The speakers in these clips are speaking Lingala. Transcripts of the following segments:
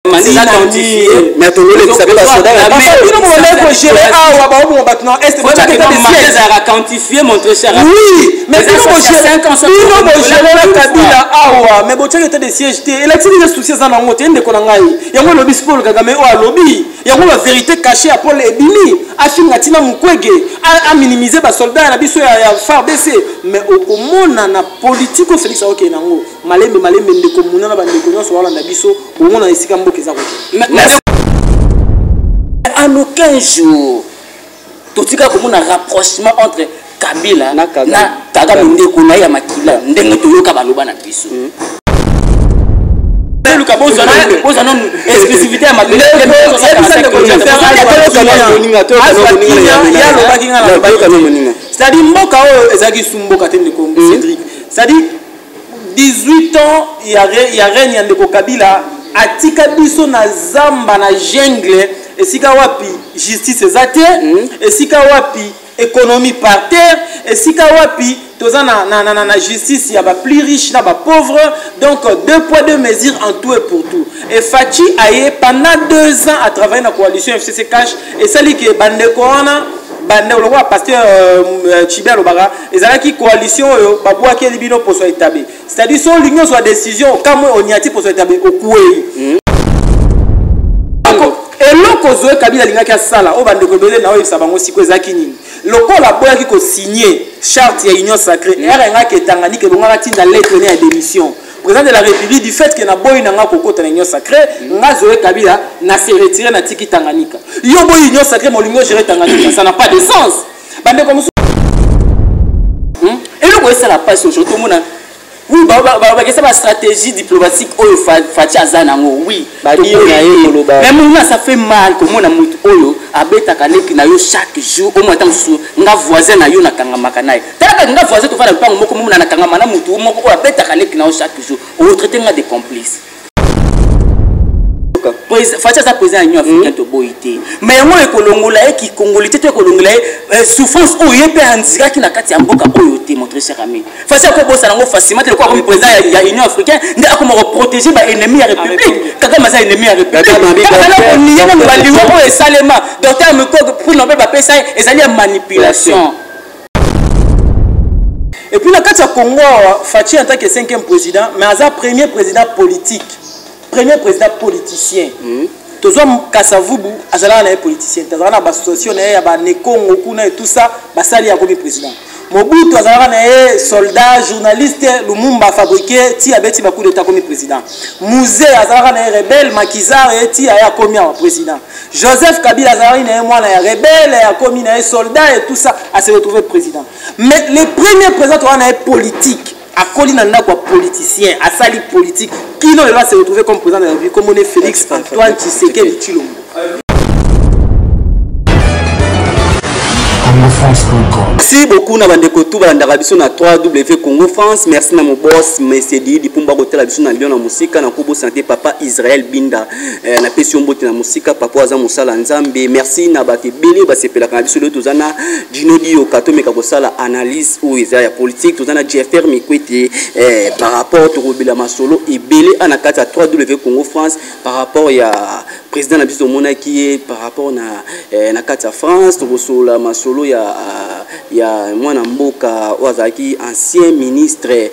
manisa quantifié mais to le sabe ba soda la mais non on est gérer ah ba bon maintenant est ce que ça a quantifié mon très cher oui mais non on gérer la Kabila ah mais bon tu étais des sièges et la tini de soucis ça na ngote ende ko na ngai yango lobby sport Kagame o lobby yango la vérité cachée à Paul Ebimi afinga tina mukwege a minimiser ba soldats na biso ya FARDC mais au mona na politique Félix OK nango malembe ndeko munana ba ndeko nyonso wala na biso au mona esika mboka za ko en aucun jour totika comme un rapprochement entre Kabila na Kagame ndeko na ya makila ndenge toyoka baloba na biso le cabozo non exclusivité à Makila c'est-à-dire mboka o ezaki sumboka tende ko Cédric c'est-à-dire 18 ans il y a règne ya ndeko Kabila atika biso na zamba na jungle esika wapi justice ezate esika wapi économie par terre esika wapi toza na justice ya ba plus riche na ba pauvre donc 2 poids 2 mesures en tout et pour tout et Fachi aye pendant 2 ans à travailler na coalition FCC cash et sali ke bandeko wana bande lo wa pasteur Chibia Lobara ezalaki coalition oyo babwaki libino poso établi c'est-à-dire son l'union soit décision comme oniati poso établi okuei eloko zoe Kabila lingaki asala o bandeko belé na oyo sabango siko ezaki nini lokola boyaki ko signer charte ya union sacrée era ngaki Tanganyika bongaka tinda lettre ne ya démission président de la République du fait que na boy na ngako kota na union sacrée nga zoe Kabila na se retirer na tiki Tanganyika yo boy union sacrée molingo gérer Tanganyika ça n'a pas de sens bandeko musu eloko esa la passe aujourd'hui tout mona oui c'est ma stratégie diplomatique oyo Fachi azana ngo oui même moi ça fait mal comme on a mutu oyo abeta kaneki na yo chaque jour au moins tant sou nga voisin na yo na kangamaka naye tala nga voisin to fala pango moko muna na kangama na mutu moko oyo abeta kaneki na yo chaque jour au traiter nga des complices Fachi ça président union africaine to boité mais moi ekolongola e ki congolité to ekolongola souffrance oyo pe andika ki na kati ya mboka oyo te mon très cher ami Fachi ko bossa nango facilement te ko comme président ya union africaine ndi akoma protéger ba ennemi ya république Kagame ça ennemi ya république Kagame on y a na baliwo o esalema docteur Mukoko pour nommer ba pesa ezali manipulation et puis la kati ya Congo Fachi en tant que 5e président mais as premier président politique premier président politicien tozo Kasavubu azala na politicien tazala na association na ba Nekongo kuna et tout ça basali ya comme président Mobutu azala na soldat journaliste Lumumba fabriqué ti abeti ba coup d'état comme président Musée azala na rebelle Makizar et ti aya comme président Joseph Kabila azala na mwana ya rebelle ya comme na soldat et tout ça a se retrouver président mais les premiers présidents on a politique à Colina n'a quoi politicien à sali politique qui non va se retrouver comme président de la République comme on est Félix Antoine Tshisekedi Tshilombo. Merci beaucoup na bandeko tout balanda biso na 3W Congo France. Merci na mon boss Monsieur Didi Pumba Hotel biso na Lyon na musika na kubo santé papa Israël Binda na pession bote na musika papa aza musala nzambe. Merci na bate belé ba sepela ka biso le tozana Dino Dio katomeka ko sala analyse ou ya politique tozana JFR Mikwete par rapport to robela masolo et belé ana kata 3W Congo France par rapport ya président na biso mona qui est par rapport na kata France to sola masolo ya mwana mboka wazaki ancien ministre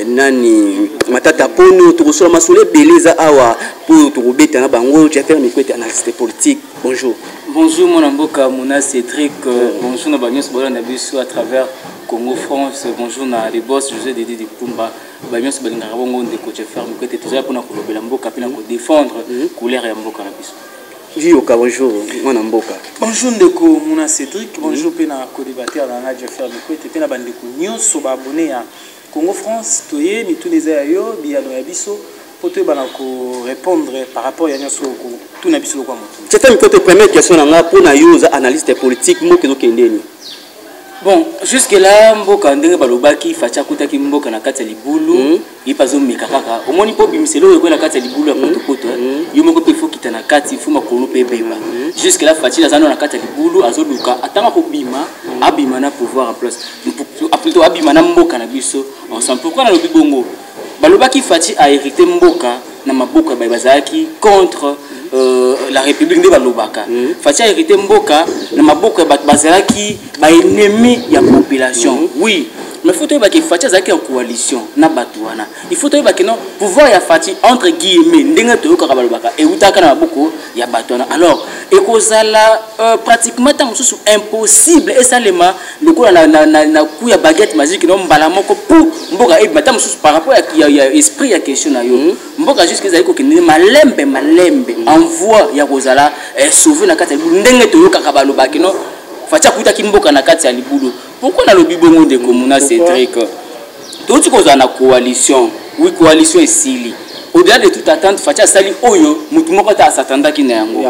nani Matata Pono to sola masolo beleza awa pour to robeta na bango JFR Mikwete analyste politique. Bonjour. Bonjour mon mboka mona Cédric bonjour na banyos bolanda biso à travers Congo France bonjour na les boss José Didi Pumba banyos balingaka bongo ndeko JFR Mikwete tozala pona ko lobela mboka pena ko défendre couleur ya mboka na biso. Jioka bonjour mwana mboka. Bonjour ndeko mona Cédric bonjour pena co-débatteur na JFR Mikwete pena bandeko nyonso ba abonné ya Congo France toye ni tous les ayo biano ya biso pour bana ko répondre par rapport à nyonso ko tout na biso kwa moto. C'était une première question na pour na yo analyste politique moko zo kendeni. Bon, jusque là mboka ndenge balobaki Fachi akutaki mboka na kati ya libulu ipazo mikakaka omoni po bimiselo ko na kati ya libulu ya potopoto yo moko pe fokita na kati fuma ko pe beba jusque là Fachi azano na kati ya libulu azoluka atanga ko bima abima na pouvoir en place plutôt abima na mboka na biso ensemble pourquoi na lobi bongo balobaki Fachi a hérité mboka na maboka bazaki contre la République de Balobaka. Fatia hérité mboka na maboka bazaki ba ennemi ya population. Oui, mais faut que Fatia zaki en coalition na batouana. Il faut que non pouvoir ya Fati entre guillemets ndenge to ka Balobaka et utaka na maboko ya batouana. Alors, ekozala pratiquement tant sous impossible et salema le ko na coup ya baguette magique non mbala moko pour mboka et matam sous par rapport à esprit ya question na yo. Mboka jusque zali ko kende malembe envoie ya kozala sauver na kati ndenge to yoka ka Balobaka non Fatia kuta kimboka na kati ya libulu. Pourquoi na lobi bongo de komuna Cédric? Tout ce qu'on a na coalition, oui coalition est sili. Au-delà de toute attente, Fatia sali oyo mutu moko ta s'attenda ki na yango.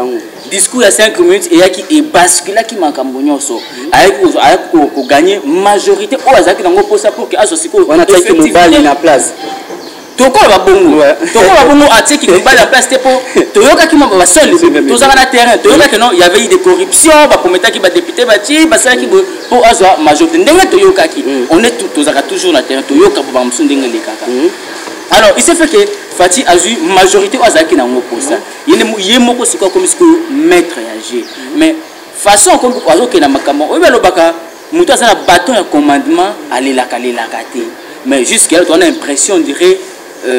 Discours à 5 minutes et yaki e bascula ki makambo nyonso. Avec ko gagner majorité o azaki nango posa pour que asosiko on a fait mobile na place. Toko ba bongo atiki ba la place tepo toyoka ki mamba seul tozaka na terrain toyoka que non il y avait eu des corruptions ba pometa ki ba député ba ti ba sala ki pour azwa majorité ndenge toyoka ki on est tozaka toujours na terrain toyoka ba msu ndenge le kaka. Alors il se fait que Fati a eu majorité o azaki na ngo posa yé moko siko comme ce que maître âgé mais façon comme ko azo ke na makambo o Balobaka muto azana bâton ya commandement aller la kate mais jusqu'à là on a l'impression dirait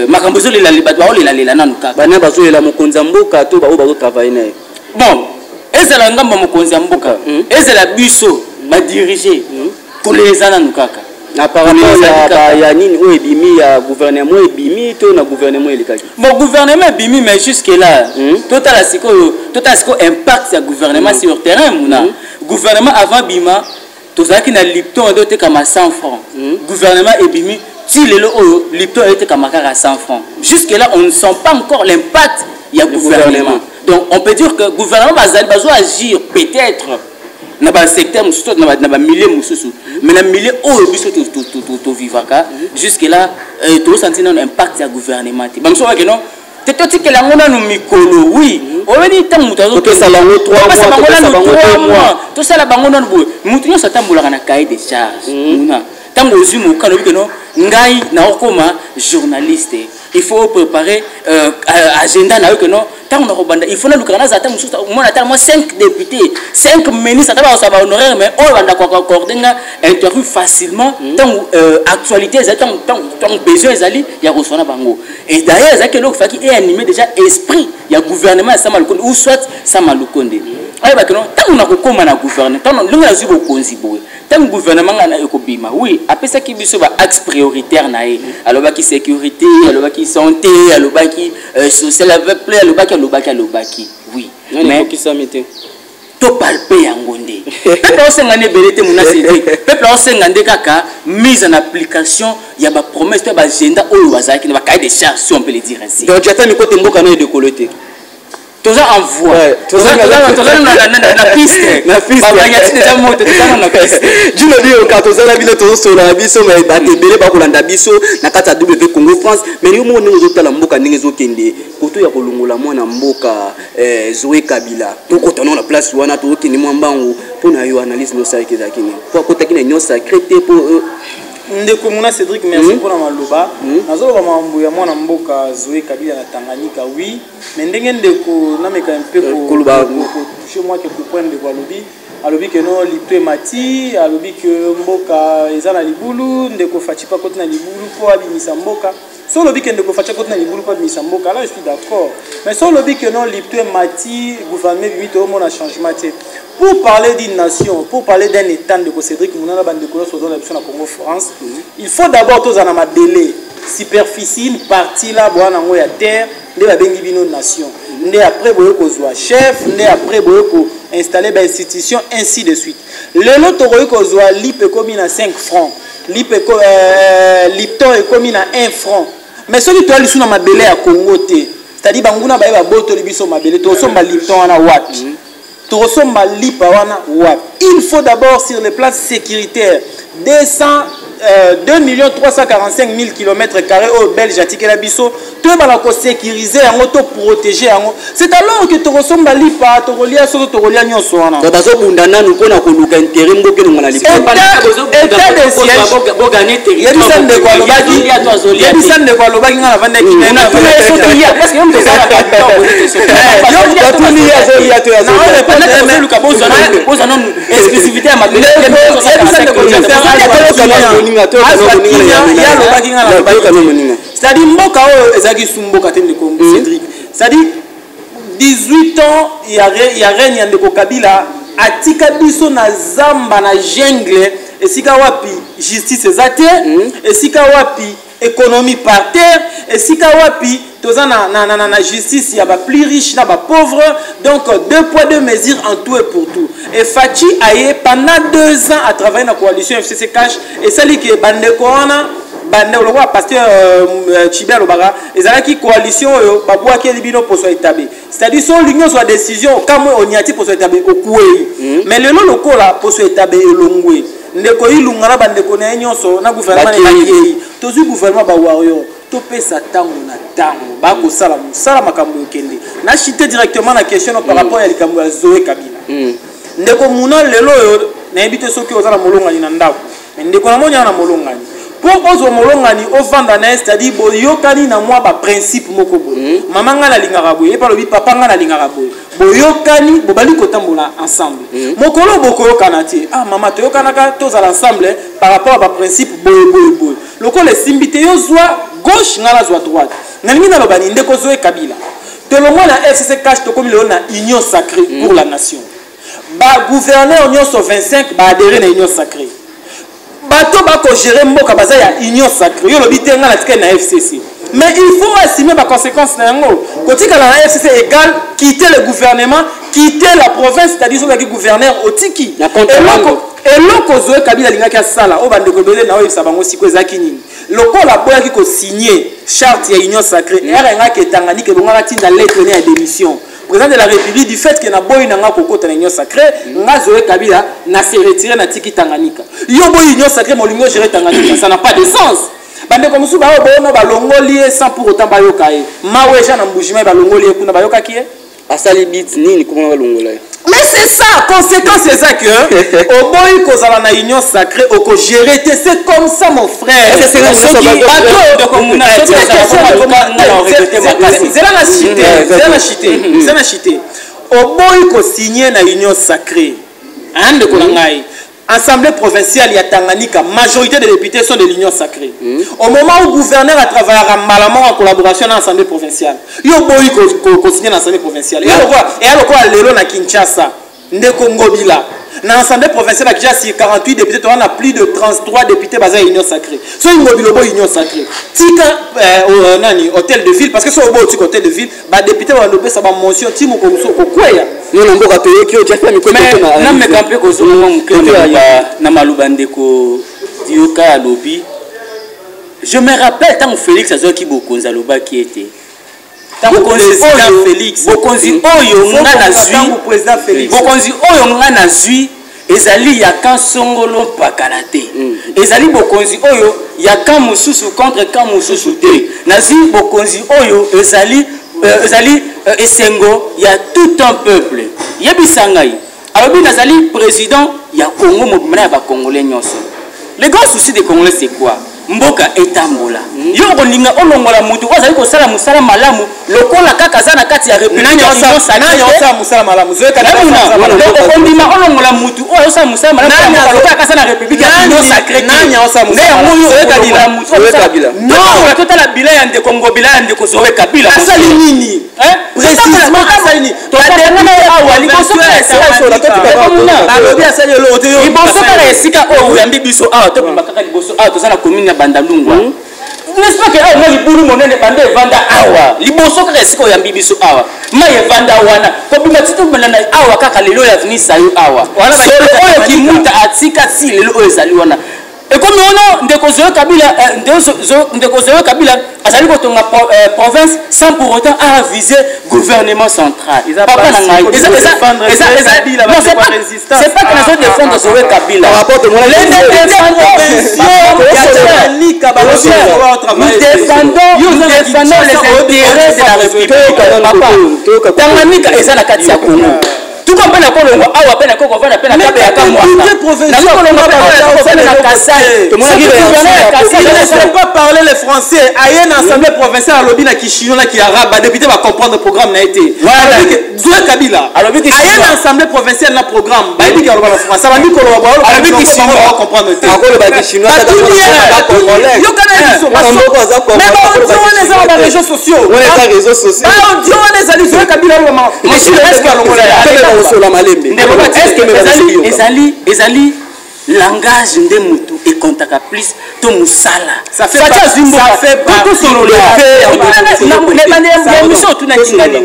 makambozo le la libatwa o le la nanu kaka bana bazo la mokonza mboka to ba o bazo travailler na bon ezala ngamba mokonza mboka ezala biso ba diriger ko les nanu kaka na par rapport ya nini o ebimi ya gouvernement ebimi to na gouvernement elikaki bon gouvernement ebimi mais jusque là total impact ya gouvernement sur terrain muna gouvernement avant bima tozaki na Lipton doté comme 100 francs gouvernement ebimi si le Lipton était comme à 100 francs. Jusque-là, on ne sent pas encore l'impact du gouvernement. Donc, on peut dire que le gouvernement va agir peut-être dans le secteur, dans le milieu, mais dans le milieu, jusque-là, tout senti un impact du gouvernement. Donc, je que non. C'est tout ce que la monnaie nous mikolo, oui. On va dire que ça va 3 mois. Tout ça, la banque nous nous sommes na cahier de charges. Tant que nous avons ngai na okoma journaliste il faut préparer agenda na que non tant on a il faut na lukana za tant moi 5 députés 5 ministres ça va honoraire mais on va coordonner interview facilement tant actualité tant besoin zali ya kosona bango et d'ailleurs ça que le faki est animé déjà esprit ya gouvernement ça malukonde ou soit ça malukonde ay ba que non tant on a kokoma na gouvernement tant on lunga zubo konzi boy tant gouvernement na ekobima oui après ça qui biso ba axe prioritaire nae alobaki sécurité alobaki santé alobaki social peuple alobaki oui mais qui ça mette to palper yangonde peuple osengane belete muna Cédric peuple osengane kaka mise en application ya ba promesse to ba agenda oyo bazaki na ba cahier de charges si on peut le dire ainsi donc j'attends ni côté mboka na de coloter tous envoie tous na piste déjà monte na piste je le dis au cas tous la ville tous sur la biso mais ba tebele ba kolanda biso na kata W Congo France mais yo moni ozotala mboka ndenge ezokende koto ya kolongola mwana mboka Zoé Kabila to kotana na place wana to kini mwambango pona yo analyse no sa kezakini pour kotaki na nyosa crété pour ndeko muna Cédric merci pour na maloba nazoloba mambo ya mwana mboka Zoé Kabila na Tanganyika oui mais ndenge ndeko na meka un peu pour chez moi que comprendre de Walobi alobi que non Lipto mati alobi que mboka ezana libulu ndeko Fati pa koti na libulu po abimisa mboka so lobi que ndeko Fati koti na libulu po abimisa mboka là je suis d'accord mais so lobi que non Lipto mati gouvernement bimito mona changement pour parler d'une nation, pour parler d'un état de Cédric Mounana Bandekolo sur la Congo France, il faut d'abord tous en délai superficie une partie là boire en ya terre de la bengibino nation. Né après boye ko zoa chef, né après boye ko installer des institutions ainsi de suite. Le lot boye ko zoa lipe comme à 5 francs, lipe Lipton est comme à 1 franc. Mais celui toi lui na mabele à Congo té, c'est-à-dire banguna ba ba boto libiso mabele to so ba Lipton na wapi. Il faut d'abord sur les plans sécuritaires 200 2 345 000 km² au Belge atiki la biso to bala ko sécuriser yango to protéger yango c'est alors que to resomba lipa to rolia so to rolia nyonso wana to bazo bunda nanu ko na ko luka intérêt mboke ngana lipa état de siège bo gagner territoire yebisande kwa lobaki yebisande kwa lobaki ngana vanda kinena parce que on peut ça exclusivité à ma c'est-à-dire mboka oyo ezaki sumboka te ndeko Cédric c'est-à-dire 18 ans il y a règne ya ndeko Kabila atika biso na zamba na jungle esika wapi justice eza te esika wapi économie par terre esika wapi toza na justice ya ba plus riche na ba pauvre donc 2 poids 2 mesures en tout et pour tout et Fachi aye pendant 2 ans à travailler na coalition FCC Cash et sali ke bandeko wana bande lo wa pasteur Chibia Lobara ezalaki coalition oyo babwaki libino poso etabe c'est-à-dire son l'union soit décision comme oniati poso etabe okuei mais lelo lokola poso etabe elongwe ndeko ilungana bandeko na nyonso na gouvernement na yei tozu gouvernement ba warrior to pesa tango na tango ba ko sala musala makambo yokende na chité directement na question par rapport à likambo ya Zoé Kabila ndeko muna lelo yo na ebite soki ozala molongani na ndako ndeko na monya na molongani pour ozo molongani o vanda na c'est-à-dire boyokani na moi ba principe moko boye mama nga na lingaka boye pa lobi papa nga na lingaka boye boyokani bobali kotambola ensemble mokolo bokoyokana te ah mama toyokanaka tozala ensemble par rapport à ba principe boye lokolo esimbite yo zwa gauche nga na zwa droite nalingi na lobani ndeko Zoé Kabila telongo na FCC Cash tokomi lelo na union sacrée pour la nation ba gouverneur nyonso 25 ba adhérer na union sacrée bato ba ko gérer mboka baza ya union sacrée yo lobi te nga na tika na FCC mais il faut assumer les conséquences na yango kotika la FCC égale quitter le gouvernement quitter la province c'est-à-dire so ki gouverneur otiki et loko Zoé Kabila lingaki asala o bande ko belé na o yisa bango siko ezaki nini lokola boyaki ko signer charte ya union sacrée erenga ke Tanganyika bonga tinda lettre ne ya démission président de la République du fait que na boy na nga kokota na union sacrée nga Zoé Kabila na se retirer na tiki Tanganyika yo boy union sacrée molingo gérer Tanganyika ça n'a pas de sens bande comme sou ba bono ba longoli sans pour autant ba yokaye mawe ja na mbujima ba longoli kuna ba yokaki asali bit nini kuma ba longola mais c'est ça conséquence c'est ça que au boy kozala na union sacrée au ko gérer c'est comme ça mon frère c'est la chité au boy ko signer na union sacrée ande ko ngai Assemblée provinciale ya Tanganyika, majorité des députés sont de l'union sacrée. Au moment où le gouverneur a travaillé malamment en collaboration dans l'Assemblée provinciale, il y a eu signé dans l'Assemblée provinciale. Et alors quoi, l'élo na Kinshasa, Ndeko Ngobila. Dans l'Assemblée provinciale, il y a 48 députés, on a plus de 33 députés basés à l'union sacrée. Soit une mobile union sacrée. Tika hôtel de ville, parce que sur le hôtel de ville, les députés vont adopter sa mention, Timo Komso, Kokwea. Nous n'avons pas payé qui ont déjà fait mes côtés. Mais quand on a je me rappelle tant Félix Azoki Bokonza Loba qui était. Félix. Bokonzi Oyo président Félix. Bokonzi Oyo ngana zui ezali ya kan songolo pakalate. Ezali Bokonzi Oyo ya kan mususu contre kan mususu te. Nazi Bokonzi Oyo ezali esengo ya tout un peuple. Yebisangai. Alors nazali président ya Congo mobimana ba congolais nyonso. Le grand souci des Congolais c'est quoi? Mboka etambola. Yo kolinga olongola mutu ozali ko sala musala malamu lokola kaka za na kati ya république nanya musala malamu Zoé Kabila ondima olongola mutu oyo sala musala malamu lokola kaka na république ya sacré nanya musala Zoé Kabila non la totala bila ya ndeko Ngobila ya ndeko Zoé Kabila asali nini précisément asali nini to tengana awa liboso balobi asali lo oteyo liboso kala esika oyo yambi biso awa to mbakaka liboso awa to sana commune Bandalungwa n'est-ce pas que awa moi libulu monene bande vanda awa liboso kaka esika oyo yambi biso awa maye vanda wana to bima tito banana awa kaka lelo ya venir sayo awa solo oyo kimuta atika si lelo oyo ezali wana Et comme on a des causes Kabila, des causes Kabila, à salut quand on a province sans pour autant viser gouvernement central. C'est pas que nous défendre Zoé Kabila. Nous défendons les intérêts de la République. Tanganyika est à la Katia Congo. Tout comme on a pour le roi, on appelle la coco, on appelle la cabe à Kamwa. Je ne sais pas parler le français. Il y a une assemblée provinciale à l'Obina qui chinois qui arabe. Le député va comprendre le programme. Zoé Kabila. Il y a une assemblée provinciale dans le programme. Il y a un français. Ça va dire qu'on va comprendre. Les réseaux sociaux. Ezali langage de mutu et contaka plus to musala ça fait pas tout sur le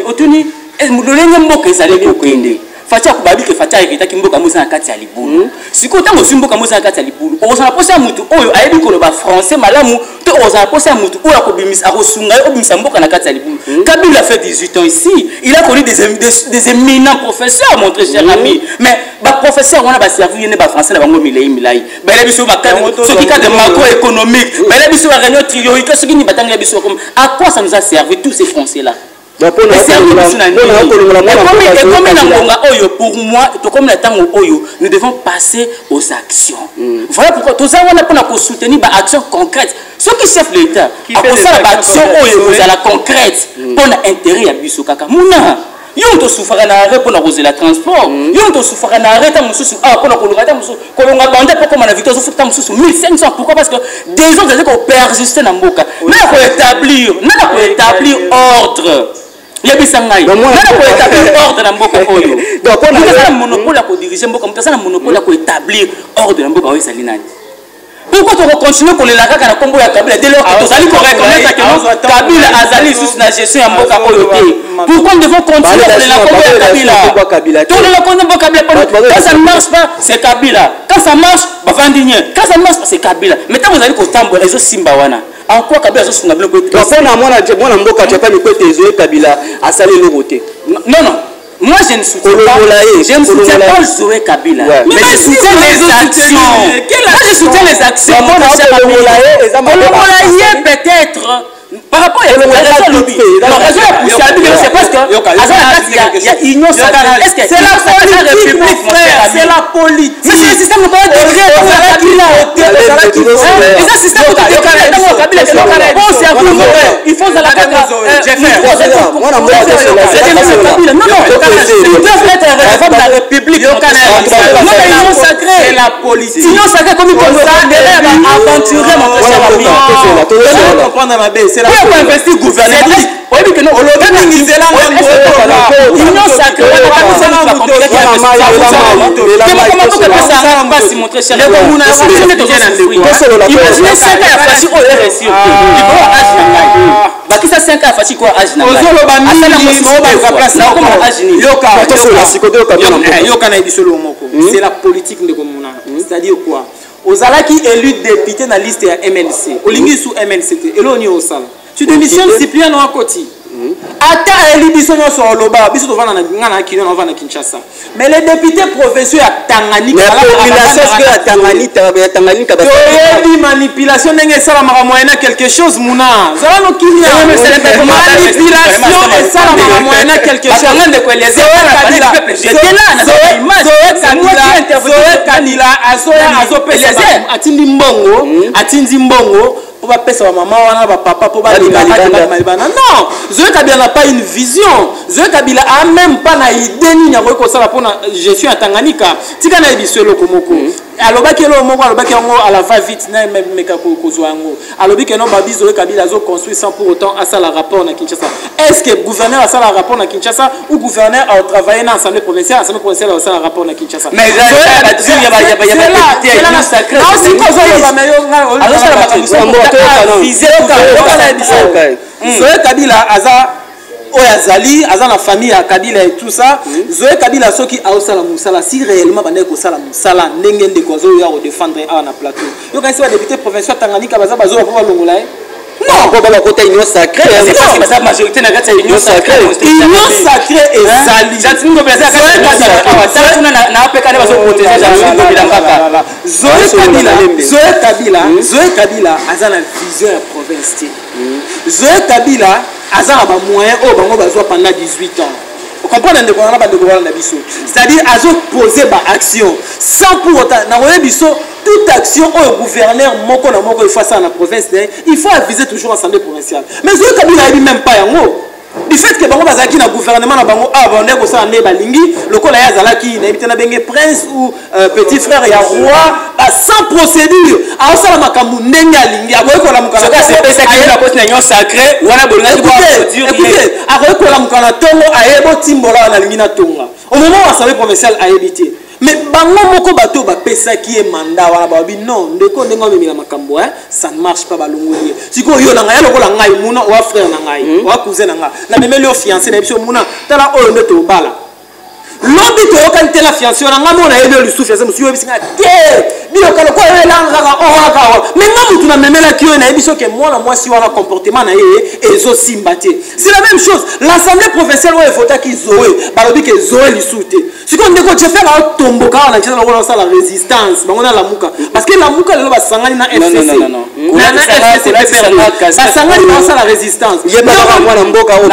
otuni mulolenge mboka ezali kokende facha kubabike facha ekitaki mboka musa na kati ya libulu siko tango simboka musa na kati ya libulu ozana posa mutu oyo ayebi koloba français malamu to ozana posa mutu oyo akobimisa akosunga obimisa mboka na kati ya libulu Kabila fait 18 ans ici il a connu des éminents professeurs mon très cher ami mais ba professeur on a ba servi ne ba français na bango milai ba la biso ba ce qui cas de macroéconomique ba la biso ba réunion trioïque ce qui ni batanga biso comme à quoi ça nous a servi tous ces français là. Pour moi, nous devons passer aux actions. Voilà pourquoi tous on a soutenir des actions concrètes. Ceux qui servent l'État, après ça, l'action à la concrète pour l'intérêt à Bissokaka. Mouna, ils ont souffert un arrêt pour arroser la transport. Ils ont souffert un arrêt pour la victoire, 1500. Pourquoi? Parce que des gens ont persisté dans le Boka. Mais pour établir ordre. Il y a des gens qui ont établir ordre dans le Boka. Donc, on a un monopole pour diriger le Boka. On a un monopole pour établir ordre dans le Boka. Pourquoi tu continues pour les lacs à la Combo à Kabila dès lors que tu allais reconnaître que Kabila Azali sous la gestion à Mboka Koyote? Pourquoi nous devons continuer pour les lacs à Kabila? Tout le monde à Kabila. Quand ça ne marche pas, c'est Kabila. Quand ça marche, quand ça marche, c'est Kabila. Mais quand vous allez au Tambo, les autres Simbawana. En quoi Kabila est sur la bloc? Donc, on a mon Mboka, tu n'as pas le côté de Kabila à saler le côté. Non. Moi, je ne soutiens pas Zoé Kabila. Mais je soutiens les actions. Moi, je soutiens les actions. On peut-être. Par rapport à la raison c'est parce que il y a union sacrée. Est-ce que c'est la politique, c'est la politique. Mais c'est le système de il faut la la République. Union sacrée. C'est la politique. Union sacrée comme il aventurer c'est la pour investir gouvernement. Oui, mais que non. Union sacrée. Imaginez 5 ans à Fachi au RSI. Qui ça 5 ans à Fachi quoi âge na c'est la politique de Komuna. C'est-à-dire quoi? Ozalaki élu député dans la liste ya MNC. Olingi sous MNC. Eloni osala. Tu démissionnes Cyprien no akoti. Ata élu biso nyonso oloba, biso tovana na ngana kino na vana Kinshasa. Mais les députés provinciaux ya Tanganyika la population ya Tanganyika ba manipulation ndenge sala maka moyena quelque chose muna. Zala no kinya. Manipulation et sala maka moyena quelque chose. Ngende ko les j'étais là na image. Zoé Kabila azopesa atindi mbongo pour pas pesa maman wana ba papa pour ba libana. Non, Zoé Kabila n'a pas une vision. Zoé Kabila a même pas na idée ni na ko sala pour je suis à Tanganyika. Tika na ebiselo komoko. Alobaki lo moko alobaki ngo à la va vite na meka ko zwango. Alobaki non ba Zoé Kabila zo construit sans pour autant à ça la rapport na Kinshasa. Est-ce que gouverneur a ça la rapport na Kinshasa ou gouverneur a travaillé dans l'Assemblée provinciale, l'Assemblée provinciale a ça la rapport na Kinshasa? Mais Zoé Kabila aza Oyazali, Azana famille à Kabila et tout ça. Zoé Kabila soki aosala musala si réellement bande ko sala musala ndenge de ko zo ya ko défendre à na plateau. Yo quand c'est député provincial Tanganyika baza bazo ko longola. Non, pas la côté union sacrée. C'est la majorité na kati union sacrée. Union sacrée et Zali. Jatini ko pesa kati na apeka ne bazo protéger Jatini ko bilanga. Zoé Kabila Azana vision ya province. Zoé Kabila Azana ba moyen au bango bazo pendant 18 ans. Vous comprenez de quoi on a pas de gouvernement na biso. C'est-à-dire azo poser ba action sans pour autant na roye biso toute action au gouverneur moko na moko il faut ça na province il faut aviser toujours l'assemblée provinciale. Mais Zoé Kabila a dit même pas yango. Du fait que bango bazaki na gouvernement na bango abonné ko ça ne balingi lokola ya zalaki na bitena benge prince ou petit frère ya roi sans procédure a ça makambu ndenge alingi aboye ko la mukana c'est pesa ki na poste na union sacrée wana bolina ko procédure écoutez aboye ko la mukana tongo ayebo timbola na lingi na tonga au moment où l'assemblée provinciale a évité mais bango moko bato ba pesa qui est mandat wana ba bi non ndeko ndengo memila makambo ça ne marche pas balongoli siko yo na ngai lokola ngai muna wa frère na ngai wa cousin na ngai na memeli o fiancé na biso muna tala oyo ndeto bala lobi to yoka ntela fiancé na ngai mona yebe lu fiancé musiyo bisinga te bio kala ko elanga ka o mais nga mutu na memela ki yo na biso ke mwana mwasi wana comportement na ye ezo simbate c'est la même chose l'assemblée provinciale o vota ki Zoé balobi ke Zoé lisute siko ndeko chefela la tomboka na cheza la sala résistance bango na lamuka parce que lamuka lelo basangani na FCC non na FCC basangani na sala résistance yeba mwana mboka o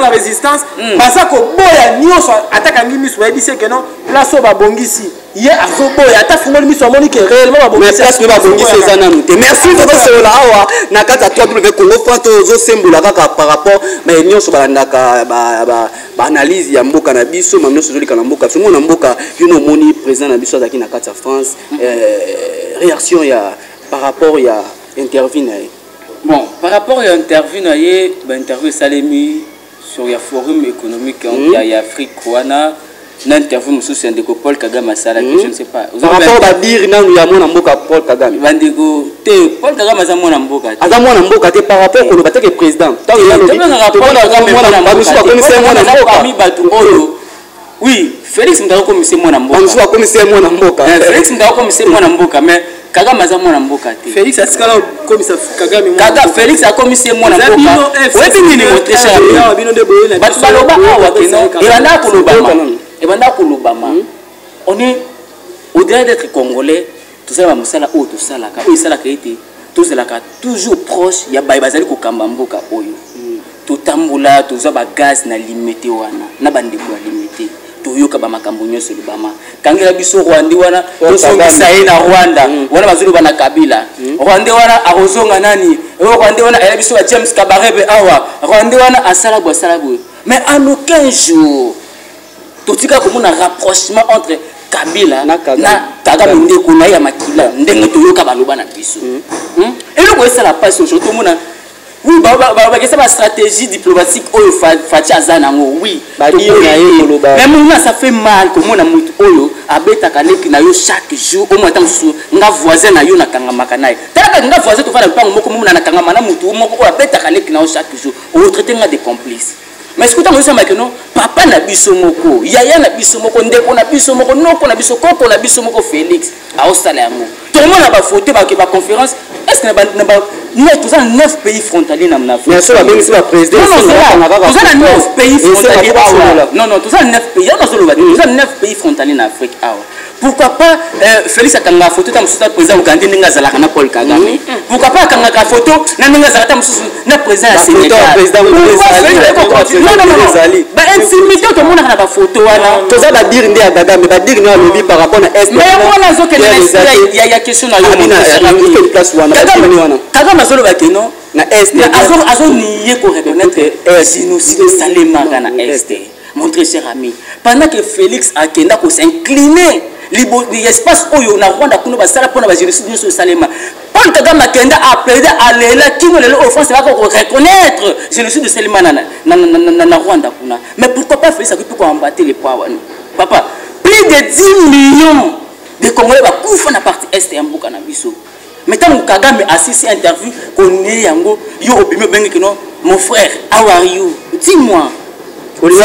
la résistance basa ko boya nyonso ataka ngi miso bayebi se que non place ba bongisi ye azo boya ata fungoli miso amoni que réellement ba bongisi place ba bongisi ezana nute merci beaucoup c'est là awa na kata toi pour Congo Franto zo sembola kaka par rapport mais nyonso balandaka ba analyse ya mboka na biso mamno sozoli kana mboka so mona mboka yuno moni président na biso azaki na kata France réaction ya par rapport ya interview na bon par rapport à interview na ye ba interview salemi sur le forum économique il y a Afrique wana na interview mususu ndeko Paul Kagame asala je ne sais pas par rapport à dire nanu ya mona mboka Paul Kagame bandeko te Paul Kagame aza mona mboka te par rapport ko bateke président tant il y a le oui Félix Ndako commissaire mona mboka Félix Ndako commissaire mona mboka mais Kagame aza mwana mboka te Félix asikala commissaire Kagame Félix a commissaire mwana mboka webi nini mon très cher batu baloba awa keno ebanda kolobama on est au-delà d'être congolais tozala musala oyo tosalaka oyo esalaka ete tozalaka toujours proche ya baye bazali kokamba mboka oyo totambola tozwa bagaz na limité wana na bandeko ya limité toyoka ba makambo nyonso lubama kangela biso Rwanda wana tosongisa ye na Rwanda wana bazulu bana Kabila Rwanda wana arozonga nani Rwanda wana ela biso ba James Kabarebe awa Rwanda wana asala bo mais en aucun jour totika komona rapprochement entre Kabila na Kagame ndeko na ya makila ndenge toyoka baloba na biso eloko esala passe aujourd'hui tomona oui c'est ma stratégie diplomatique oyo fatia zanango oui même moi ça fait mal comme on a mutu oyo abeta kaleki na yo chaque jour au moins tant sou nga voisin na yo na kangamaka naye taka nga voisin to fala pango moko muna na kangamana mutu moko oyo abeta kaleki na yo chaque jour au traiter nga des complices mais écoute moi ça m'a que non papa na biso moko yaya na biso moko ndeko na biso moko noko na biso koko na biso moko Félix a osala yango tout le monde a ba photo ba conférence est-ce que nous tous en 9 pays frontaliers dans l'Afrique. Mais ça va bien c'est président. Non, tous en 9 pays frontaliers. Non, tous en 9 pays. Tous en 9 pays frontaliers en Afrique. Pourquoi pas Félix Akanga photo tam suta président Ougandais ninga zalaka na Paul Kagame. Pourquoi pas Akanga ka photo na ninga zalaka tam susu na président ya Sénégal. Non. Ba intimité to mona na ba photo wana. Toza ba dire ndi Kagame, ba dire na lobby par rapport à est. Mais moi zo que il y a question na yo. Kagame azolo ba keno na est. Azo nié ko reconnaître génocide Salema na est. Mon très cher ami, pendant que Félix Akenda ko s'incliner l'espace oyo na Rwanda kuno basala pona ba génocide sur Salema. Paul Kagame Akenda a plaidé à l'éla kino le offense va reconnaître génocide de Salema na Rwanda kuna. Mais pourquoi pas Félix Akenda pour embattre les poids papa, plus de 10 millions de Congolais va kufa na partie est ya mboka na biso. mais tant que Kagame assiste interview connaît yango yo obimi bengi que non mon frère how are you dis-moi non to ko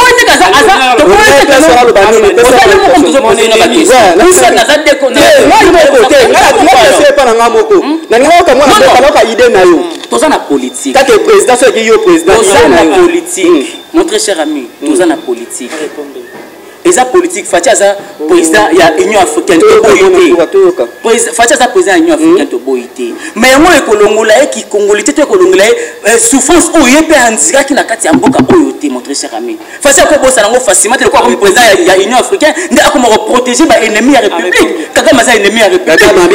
ite kaza asa to ko ite kaza lo bani on ça mo comme toujours poser na question ça na ça de connaître pas na moko na ngao ka mwana ka idée na yo to ça na politique ka que président so ki yo président to ça na politique mon très cher ami to ça na politique et ça politique Fatia ça président il y a Union africaine to boité Fatia ça président Union africaine to boité mais moi ekolongola qui congolais to ekolongola souffrance o yepe andika ki na kati ya mboka oyoté mon très cher ami Fatia ko bossa nango facilement le quoi comme président il y a Union africaine ndi akoma protéger ba ennemi ya république kaka ma ennemi ya république kaka on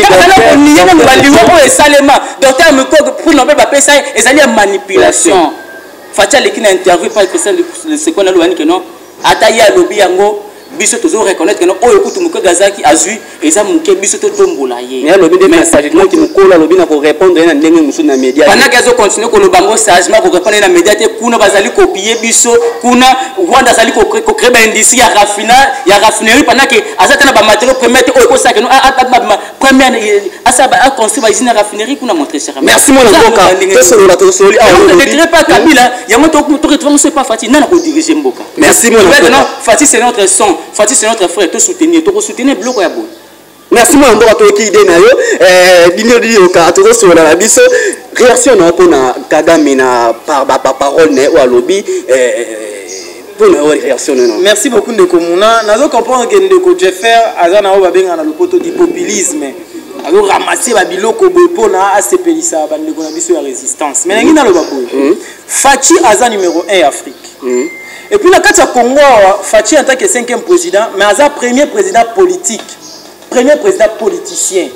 y a na baliwo o esalema docteur Mukoko pour nommer ba pesa ezali manipulation Fatia le qui na interview par le président le second la loi que non ataye alobi yango biso toujours reconnaître que non oyo kutu muke gazaki azui eza muke biso to tombola ye mais alobi de message non ki mukola alobi na ko répondre na ndenge musu na média pendant qu'azo continuer ko lobango sagement ko répondre na média te kuna bazali copier biso kuna Rwanda zali ko créer ba industrie ya raffinerie pendant que azata na ba matériaux premiers te oyo ko sa que non première asa ba construire ba usine raffinerie kuna montrer cher merci mon mboka to solo on ne dirait pas Kabila yango to retrouver c'est pas Fati na ko diriger mboka merci mon mboka Fati c'est notre son Fati c'est notre frère to soutenir bloc ya bon merci mon mboka to ki idée na yo dino dio ka to solo la biso réaction na pona Kagame na par parole ne ou alobi pour na réaction non merci beaucoup ndeko muna nazo comprendre que ndeko Jeffer azana o babenga na lopoto du populisme alo ramasser ba biloko bopona asepelisa ba ndeko na biso ya résistance mais ngina lo baboy Fachi aza numéro 1 Afrique et puis la kati ya Congo Fachi en tant que 5e président mais aza premier président politique premier président politicien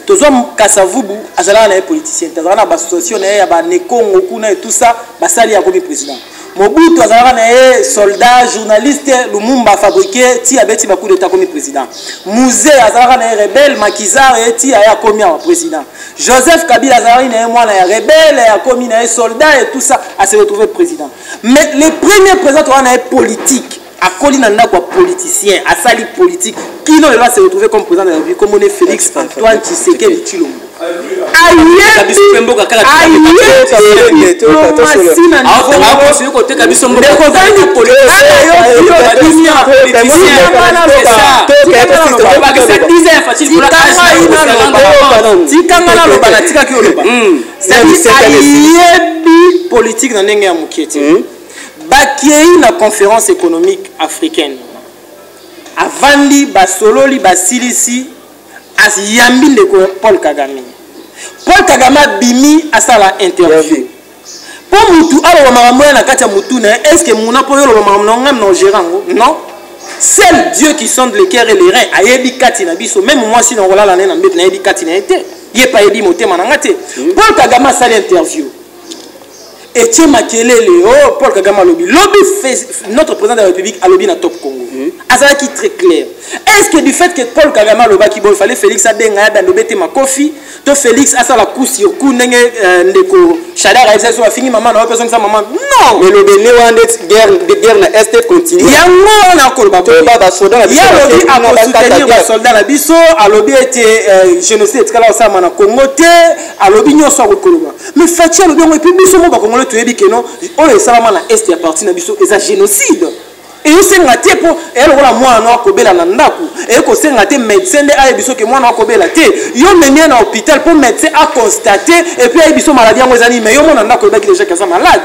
tozo Kasavubu azala na politicien tazala na ba association na ya ba Nekongo kuna et tout ça basali ya comme président Mobutu azala na soldat journaliste Lumumba fabriqué ti abeti ba coup d'état comme président Musée azala na rebelle Makizar et ti aya comme président Joseph Kabila azala na mwana ya rebelle ya comme na soldat et tout ça a se retrouver président mais les premiers présidents na politique a koli na ndako politicien a sali politique qui non va se retrouver comme président de la République comme on est Félix Antoine Tshisekedi Tshilombo politique na ndenge ya mokete bakei na conférence économique africaine avandi basololi basilisi asiyambi ndeko Paul Kagame bimi asala interview po mutu alo makambo na kati ya mutu na est-ce que muna po yo lo makambo ngam no gérango non seul Dieu qui sonde le cœur et les reins ayebi kati na biso même moi si na rolala na mbet na yebi kati na été ye pa yebi motema na ngate Paul Kagame asala interview Etienne Makelele, Paul Kagame alobi notre président de la République alobi na top Congo. Azala qui très clair. Est-ce que du fait que Paul Kagame aloba ki bon fallait Félix Adenga ya bandobete makofi, to Félix asa la coup sur coup ndenge ndeko Chadar a so fini maman na personne ça maman. Non, mais le bene wande guerre na est continue. Yango na kolba to ba soldat na biso. Ya alobi a soutenir ba soldat na biso, alobi était génocide kala osama na Congo te, alobi nyoso a kolba. Mais Fachi alobi ngo epi biso mo ba Congolais to yebi que non, o esalama na est ya partie na biso eza génocide. Et yo senga te po elokola mwana akobela na ndaku et ko senga te médecin de ayebiso ke mwana akobela te yo menia na hôpital pour médecin a constater et puis ayebiso maladie yango ezali mais yo mwana ndako ebaki déjà kaza malade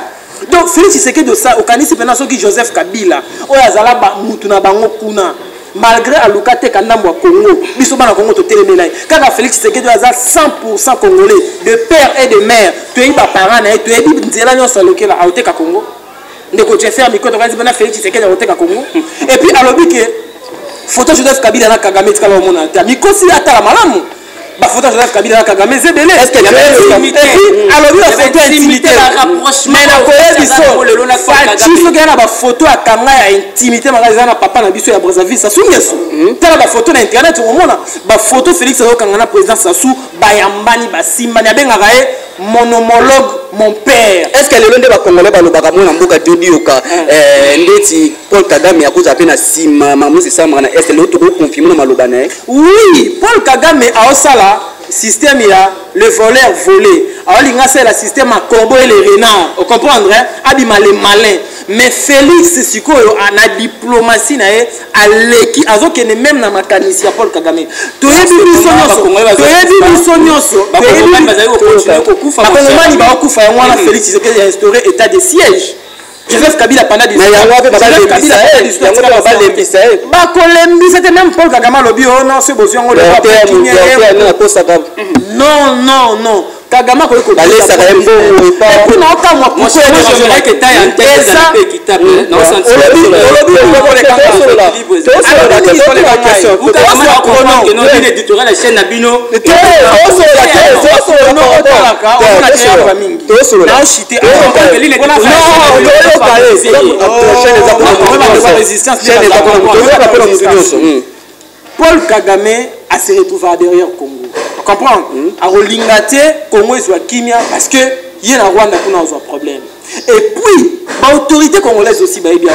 donc Félix Tshisekedi de ça okanisi pena soki Joseph Kabila oyo azala ba mutu na bango kuna malgré aluka te kandambo ya Congo biso bana Congo to telemela kaka Félix Tshisekedi aza 100% congolais de père et de mère to yi ba parents na to yi nzela nyonso lokela auteka Congo ndeko Jeffer mikoto kazi bana Félix Tshisekedi auteka Congo et puis alobi ke photo Joseph Kabila na Kagame tikala omona ta mikosi atala malamu ba photo Joseph Kabila na Kagame zebele est-ce que intimité alobi la photo intimité mais na koye biso Fachi so gana ba photo akanga ya intimité makazi na papa na biso ya Brazzaville Sassou Nguesso tala ba photo na internet omona ba photo Félix akanga na président Sassou bayambani basimbani abengaka mon homologue, mon père. Est-ce que les gens de Congolais balobaka mona mboka dodioka ndeti Paul Kagame akoza pe na sima mamusi sama na est le to confirmer na maloba na oui, Paul Kagame a osala système il a le voleur volé. Alors il a le système à corbeau et les renards. Vous comprenez? Abima les malins. Mais Félix Sikoyo a la diplomatie na e a l'équipe azo kene même na makanisi ya Paul Kagame. Toyebi biso nyonso. Bakongomani ba okufa ya mwana Félix Tshisekedi a instauré état de siège. Joseph Kabila pendant des c'était même Paul Kagame lobi oh non c'est besoin on non Kagame ko ko balesa ka mbo pa puis na ka moi pourquoi je dirais que taille en tête ça équitable non sens Paul Kagame a se retrouvé derrière Congo. Comprendre? A rolingate Congo soit kimia parce que y a Rwanda pour nous un problème. Et puis, l'autorité congolaise aussi ba bien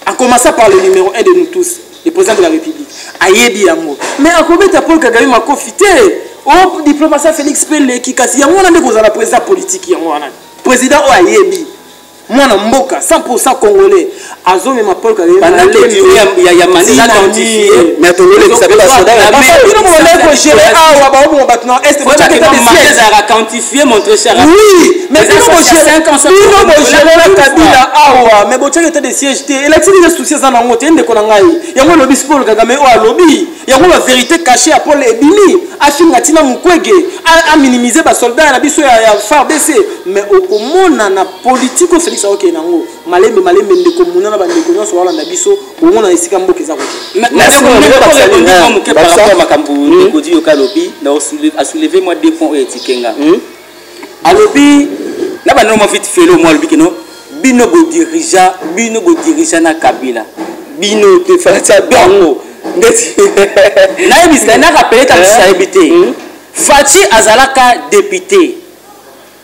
en commençant par le numéro 1 de nous tous, le président de la République. Ayebi amo. Mais à combien de Paul Kagame m'a confité? Oh, diplomatie Félix Pele qui kasi yango na ndeko za la président politique yango wana. Président o ayebi. Mwana mboka 100% congolais azome ma Paul Kagame pendant que il y a mandat identifié mais tongolais qui s'appelle soda mais bino mo ko gérer awa ba mo batna est faut que mandat a quantifié mon très cher oui mais bino mo gérer la Kabila awa mais bo tcheke de siège té élection de soucis za na ngote ndeko na ngai yango lobby Paul Kagame o a lobby yango la vérité cachée à Paul Ebimi a finga tina mukwege a minimiser ba soldats na biso ya FARDC mais au mona na politique ça ok nango malembe ndeko munana bandeko nyonso wala na biso omona esika mboka eza kote mais par rapport à makambu ndeko di okalobi na soulever moi deux points etikenga alobi na ba no vite felo moi alobi kino bino go dirija na Kabila bino te fata bango ndeti na ebisa na rappeler ta habité Fachi azalaka député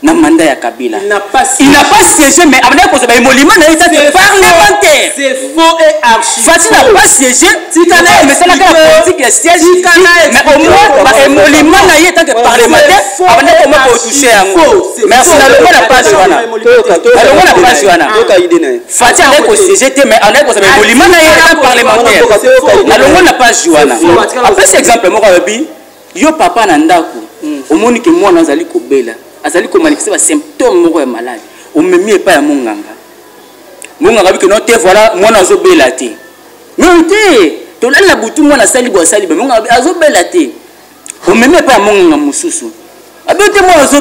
na mandat ya Kabila. Il n'a pas siégé mais avec cause ba émolument na état parlementaire. C'est faux et archi. Fachi n'a pas siégé, tikana mais c'est la politique siège mais au moins ba émolument na état parlementaire avec comment pour toucher yango. Merci na le la page wana. Na le page wana. Fachi avec ko siégé mais avec cause ba émolument na état parlementaire. Na le page wana. Après cet exemple moi bi yo papa na ndako. Omoni ke moi nazali ko bela. Azali ko manifester ba symptômes moko ya malade o memi pas ya monganga bi que non te voilà moi nazo bela te non te to la butu moi na sali bo sali ba monganga azo bela te o memi pas ya monganga mususu abete moi azo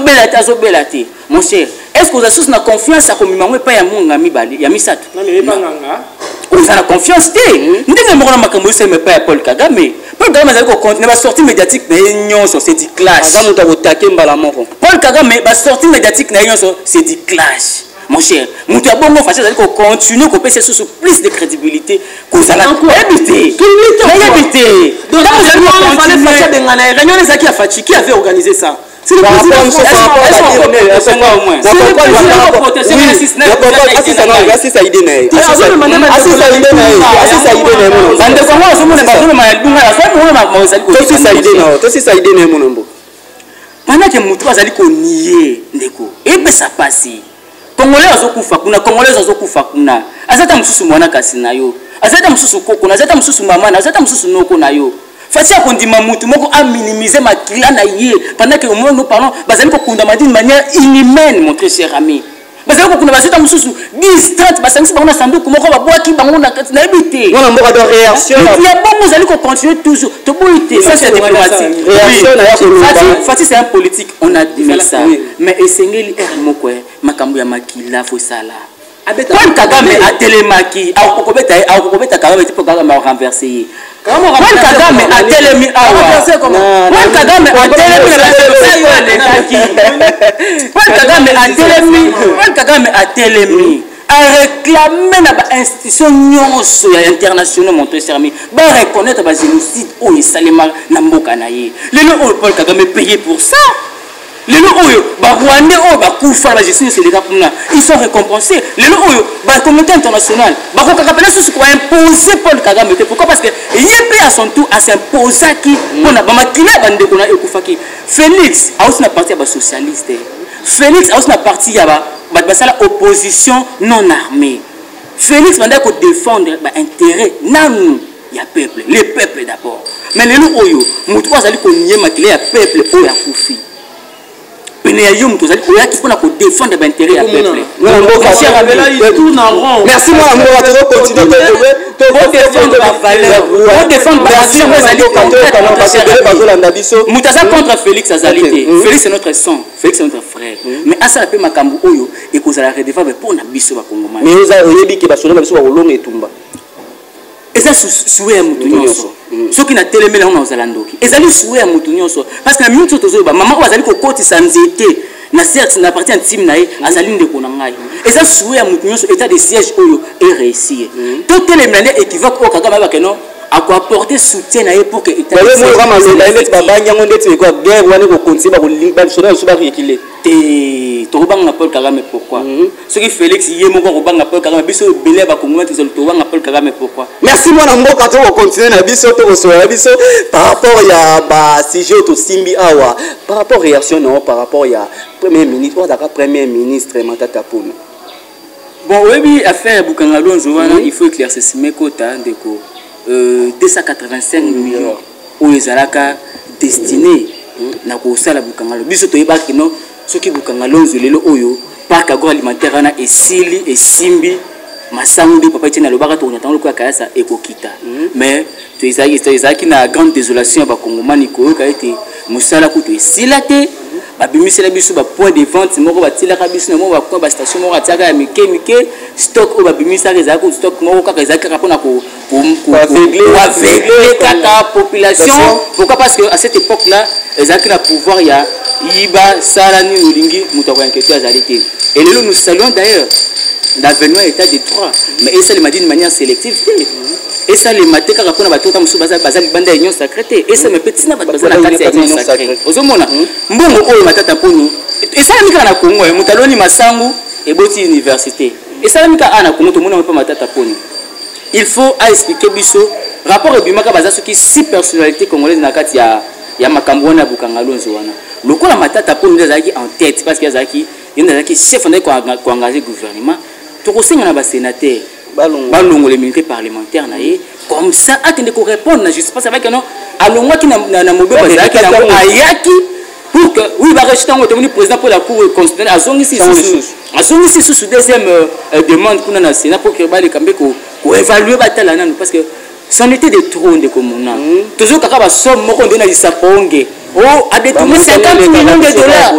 bela te mon cher est-ce que vous avez na confiance à komima moi pas ya monganga mibali ya misato non mais pas nganga vous avez confiance te ndenge moko na makambo se me pas ya Paul Kagame Paul Kagame azali ko continuer ba sortie médiatique na nyonso c'est du clash azamu ta kotake mbala moko Paul Kagame ba sortie médiatique na nyonso c'est du clash mon cher mutu ya bongo fachi azali ko continuer ko pesa sous plus de crédibilité ko sala habité donc vous allez fallait fachi de ngana réunion les qui a fachi qui avait organisé ça c'est le président pendant que mutu azali ko nier ndeko epesa pasi congolais azokufa kuna congolais azokufa kuna azata mususu mwana kasi na yo azata mususu koko na azata mususu mama na azata mususu noko na yo Fatia kondima mutu moko a minimiser ma kila na ye pendant que nous parlons bazali ko kondama d'une manière inhumaine mon très cher ami bazali ko kondama bazata mususu 10 30 basangisi bango na sanduku moko ba boaki bango na habité on a mboka de réaction il y a bon vous allez continuer toujours to boité ça c'est diplomatie réaction Fatia c'est un politique on admet ça mais esengeli moko makambo ya makila fo sala Paul Kagame a télémaki akokobeta Kagame tipo Kagame a renversé Paul Kagame a télémi Paul Kagame a télémi a réclamé na institution nyonso ya internationaux mon très cher ami ba reconnaître ba génocide o esalema na mboka na ye le Paul Kagame payé pour ça Les Oyo, Rwandais, Bakoufa, la gestion de l'État, ils sont récompensés. Les Oyo, la communauté internationale, Bakouka, ce qu'on a imposé Paul Kagame. Pourquoi? Parce que Yépé à son tour à s'imposer qui, on a Bamakila, Bandekona et Koufaki. Félix a aussi une partie socialiste. Félix a aussi une partie à opposition non armée. Félix va défendre l'intérêt. Non, il y a peuple, les peuples d'abord. Mais les Oyo, nous trois allons connaître le peuple pour la Koufi. Défendre l'intérêt à peuple. Merci moi on continue de défendre la valeur. On défendre la valeur. Moutaza contre Félix Azalité. Félix c'est notre sang, Félix c'est notre frère. Mais à ça peut makambu oyo et que ça la redevable pour na biso ba Congolais. Mais vous avez qui ba solo biso ba longo etumba. Et ça souhait à Moutounioso. Ceux qui n'ont pas télémé là on a Zalandoki. Et ça lui souhait à Moutounioso. Parce que la minute où maman va aller au côté sans été. Na certes na partie intime nae azaline de konangai. Et ça souhait à Moutounioso état de siège oyo est réussi. Tout les manières équivoques au Kagame va que non à quoi apporter soutien nae pour que état. Mais le vraiment la net babanya on dit quoi guerre wani ko continuer ba limba sona so ba rééquilibrer. Torobanga Paul Kagame pourquoi? Ce qui Félix Yemoko Robanga Paul Kagame biso belé ba Congolais to Torobanga Paul Kagame pourquoi? Merci moi na mboka to continuer na biso to ko soya biso par rapport ya ba sujet to simbi awa par rapport réaction non par rapport ya premier ministre ou d'accord premier ministre Matata Ponyo. Bon oui affaire Bukanga Lonzo il faut éclaircir mes quotas de ko 285 millions où les alaka destinés na ko sala Bukanga biso to yeba kino soki Bukanga Lonzo lelo oyo parc agroalimentaire na esili esimbi masangu papa tina lobaka to natanga ko akasa ekokita mais to ezaki na grande désolation ba Kongomani ko ka été musala ko to esilate babimisela biso ba point de vente moko batilaka biso na moko ba station moko atiaka ya mike stock o babimisa ezaka ko stock moko kaka ezaka kapona ko avegler kaka population. Pourquoi? Parce que à cette époque là ezaki na pouvoir ya yiba salani olingi muto ko inquiéter azalité. Et là nous saluons d'ailleurs l'avenir état de droit, mais ça m'a dit de manière sélective. Et ça les maté car après on va tout temps sous bazar banda union sacrée et ça me petit na bazar la carte union sacrée. Ozomona mbongo oyo Matata Ponyo et ça mika na Congo mutaloni masangu et boti université et ça mika ana Congo to mona pas Matata Ponyo. Il faut expliquer biso rapport ebimaka bazar ce qui 6 personnalités congolaises na kati ya makambo na Bukanga Lonzo wana. Lokola Matata Ponyo ezaki en tête parce que ezaki chef de ko engager gouvernement. Tokosenga na ba sénateur balongo les militaires parlementaires naé comme ça atende ko répondre na justice parce avec non alongwa ki na mobe bazaki na ayaki pour que oui ba rejeter ngo tomoni président pour la cour constitutionnelle azongi sous deuxième demande kuna na sénat pour que ba le kambe ko évaluer batala nanu parce que c'en était de trop de communal toujours kaka ba somme moko ndena lisaponge oh a détourné 50 millions de dollars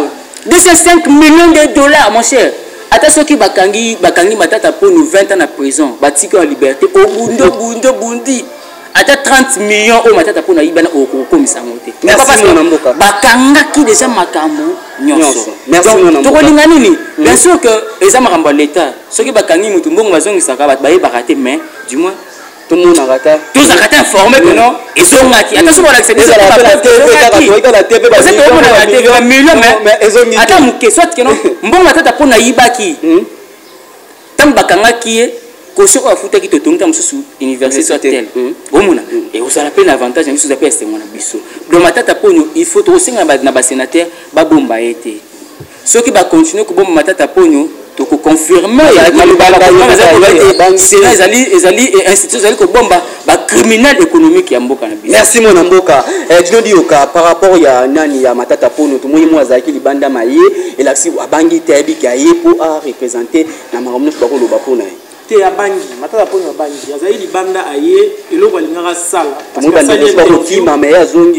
205 millions de dollars mon cher. Attention qui bakangi Matata Ponyo 20 ans en prison, batiki en liberté, au bundi. Ata 30 millions au Matata Ponyo ibana au komisangote. Merci mon amboka. Bakanga qui déjà makambo nyonso. Merci mon amboka. Tokolinga nini? Bien sûr que eza makambo l'état. Ceux qui bakangi mutu mbongo bazongi saka bat baye baraté mais du moins tout le monde a raté. Tous ont raté informé que non. Ils sont ratés. Attention pour l'accès. Ils ont la TV. Vous êtes au la TV. Un million mais ils ont. Attends, mon soit que non. Bon, Matata Ponyo ibaki. Tant bakanga qui est. Koso ko afuta ki to tonta mususu université soit tel. Omona. Et vous avez un avantage mususu appelle c'est mon biso. Donc Matata Ponyo il faut aussi na ba sénateur ba bomba été. Ceux qui va continuer ko bomba Matata Ponyo to confirmer ya ezali institution ezali ko bomba ba criminel économique ya mboka na biso. Merci mon mboka. Dino dioka par rapport ya nani ya Matata Ponyo to moyi mo azaki libanda maye et la si abangi tebi ka ye pour a représenter na maromo ko ko loba pona. Te abangi Matata Ponyo abangi azali libanda aye eloko alingaka sala parce que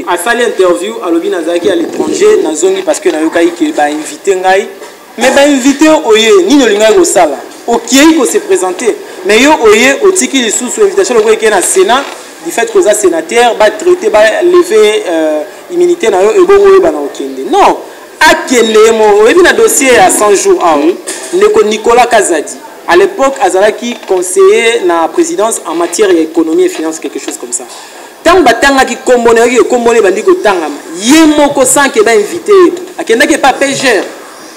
a sali interview alobi nazaki à l'étranger na zongi parce que na yokai ke ba invité ngai. Mais bah invité oye ni no linga ko sala okei ko se présenter mais yo oye otiki les sous invitation le ko na Sénat du fait que za sénateur ba traiter ba lever immunité na yo e bo oye ba na okende non akende mo ebi na dossier à 100 jours ndeko Nicolas Kazadi à l'époque azalaki conseiller na présidence en matière d'économie et finance quelque chose comme ça tant batangaki kombone ki kombone bandi ko tangama yemoko sans que ba invité akendaki pas pêcheur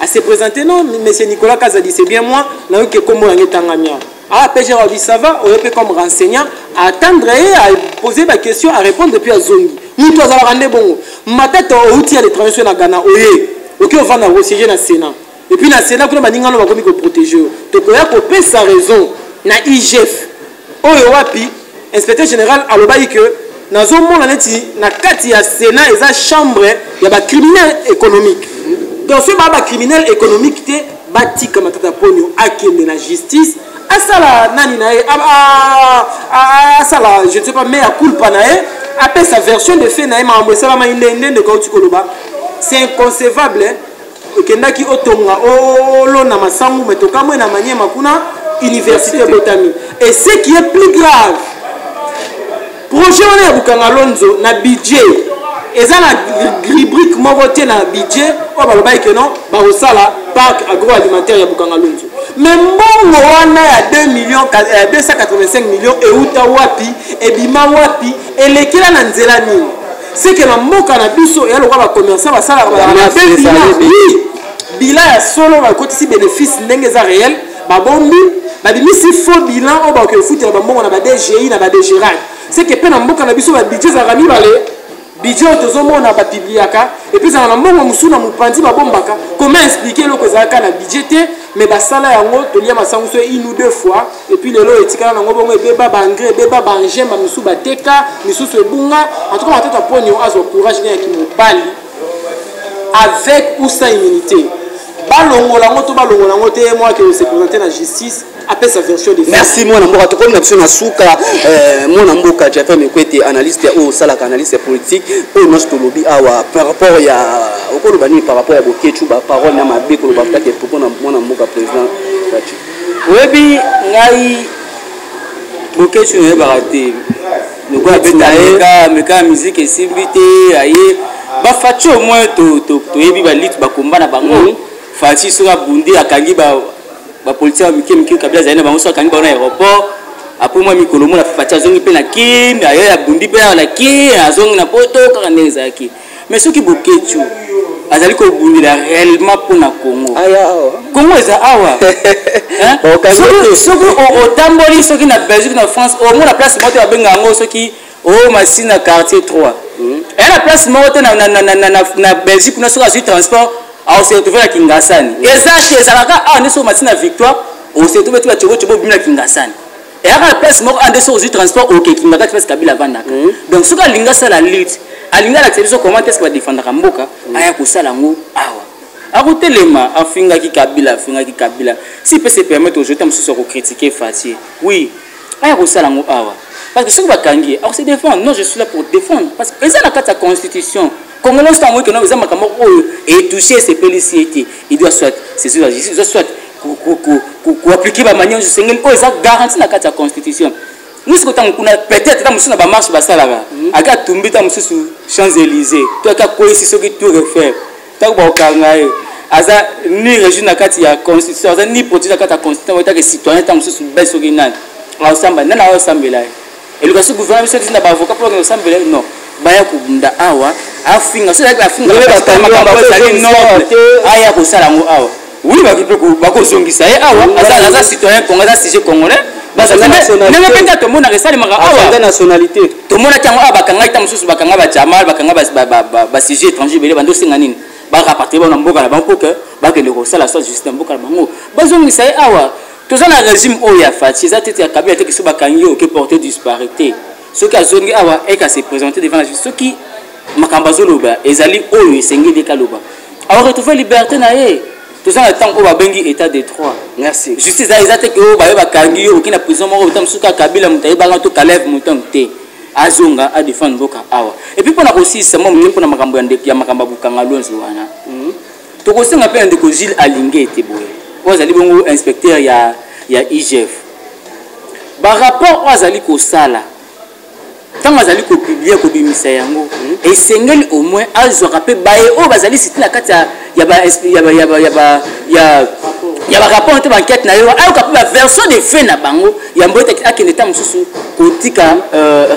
à se présenter non monsieur Nicolas Kazadi c'est bien moi na que kombone ngetangamia ah pêcheur dit ça va on peut comme renseignant à attendre et à poser des questions à répondre depuis à zongi nous toi ça rendre bon matata outil à l'étranger na Ghana oye OK on va na siéger na Sénat et puis na Sénat kuna baninga no bakomi ko protéger to ko ya ko pe sa raison na IGF oyo wapi inspecteur général alobaki que nazomona neti na kati ya Sénat eza chambre ya ba criminel économique donc ce ba criminel économique te batika matata ponyo akende na justice asala nani na asala je ne sais pas mais à culpa na après sa version de fait na mambo sala ma indende de kauti koloba c'est inconcevable okendaki otonga olo na masangu metoka mwe na manyema kuna université botami et ce qui est plus grave projet on a bukanga lonzo na budget eza na rubrique moko te na budget o balobai que non ba osala parc agroalimentaire ya bukanga lonzo mais mbongo wana ya 285 millions euta wapi ebima wapi elekela na nzela nini c'est que na mboka na biso ya lokwa ba commerçant basala bilan ya solo ba kotisi bénéfice ndenge za réel ba bombi ba bimisi faux bilan o ba ko futela ba mbongo na ba DGI na ba DGRAC c'est que pe na mboka na biso ba budget za rami balé budget tozomona ba publiaka et puis ça na mbongo musuna mupandi ba bombaka comment expliquer loko zaka na budget mais basala yango tolia masango so une ou deux fois et puis lelo etikala nango bongo ebeba ba engrais ebeba ba njemba misu bateka misu ebunga en tout cas matata ponyo azo courage ya kimobali avec ou sans immunité balongola ngoto balongola ngote moi que se présenter la justice après sa version de merci moi na mboka to comme na biso na suka moi na mboka Jaffa Mekwete analyste au salaka analyste politique au notre lobby awa par rapport ya okolo bani par rapport ya bokechu ba parole na mabe ko ba taka pour na moi na mboka président webi ngai bokechu ne barate nous quoi betaeka meka musique simbilité aye ba facho au moins to yebi ba lit ba komba na bango fati soka bundi akangi ba politique mike kabila zaina bango soka akangi ba na aéroport après moi mikolo mona fati azongi pe na kim ya bundi pe na ki azongi na poto kaka neza ki mais soki bokechu azali ko bundi la réellement pour na Congo aya Congo eza awa hein soki o tamboli soki na Belgique na France au moins la place moto ya benga ngo soki o masina quartier 3 et la place moto na Belgique na soki azui transport on se retrouve à Kingasani et ça chez Zalaka on est sur Matina Victoire on se retrouve à Tchobo Bimla Kingasani et à la place mort en dessous du transport OK Kingasani parce Kabila Vandaka donc ce que Lingasa la lutte à Linga la télévision comment est-ce qu'on va défendre Mboka aya ko sala ngo awa akotelema afinga ki Kabila si peut se permettre aujourd'hui on se critiquer Fati oui aya ko sala ngo awa parce que ce que bakangi alors c'est défendre non je suis là pour défendre parce que ça la carte de constitution Congolais sont moi que nous avons et toucher ces policiers il doit soit c'est sûr il doit soit pour appliquer la manière de Seigneur oh ça garantit la carte de constitution nous ce que on a peut-être dans musu na ba marche ba sala ba aka tumbita musu Champs-Élysées toi ka ko ici ce que tout refaire ta ba okanga aza ni régime na carte ya constitution aza ni protéger la carte de constitution ta que citoyen ta musu beso kinani la samba na la sambela et le gouvernement se dit na ba avocat pour que sambela non baya kubunda awa afinga so like afinga aya ko sala ngo awa oui bako zongisa awa aza citoyen congolais sujet congolais basa nanga penga to mona resali maka awa nationalité to mona tango aba kanga ita mususu bakanga ba jamal bakanga ba sujet étranger bele bando singa nini ba rapatrier ba mboka na banko ke bakende ko sala so juste mboka na bango bazongisa awa to za na régime oya Fati za tete ya Kabila te kiso bakangi o ke porter disparité ce qui a zongi awa et qu'à se présenter devant la justice ce qui makambazo loba ezali oyo esengi de kaloba alors retrouver liberté na ye tout ça le temps ko ba bengi état de droit merci justice a ezate ko ba ba kangi o kina prison moko utam suka Kabila mutaye banga to kalève mutam te azonga a défendre boka awa et puis pona aussi c'est moi mpo na makambo ya ndeki ya makamba bukanga lonzo wana to ko senga pe ndeko Gilles Alingé te boye ozali bongo inspecteur ya IGF ba rapport ozali ko sala tant azali ko publier ko bimisa yango et sengeli au moins azo rapé baé o bazali cité la carte ya ba rapport de enquête na yo ayo ka la version de fait na bango ya mbote akende ta mususu ko tika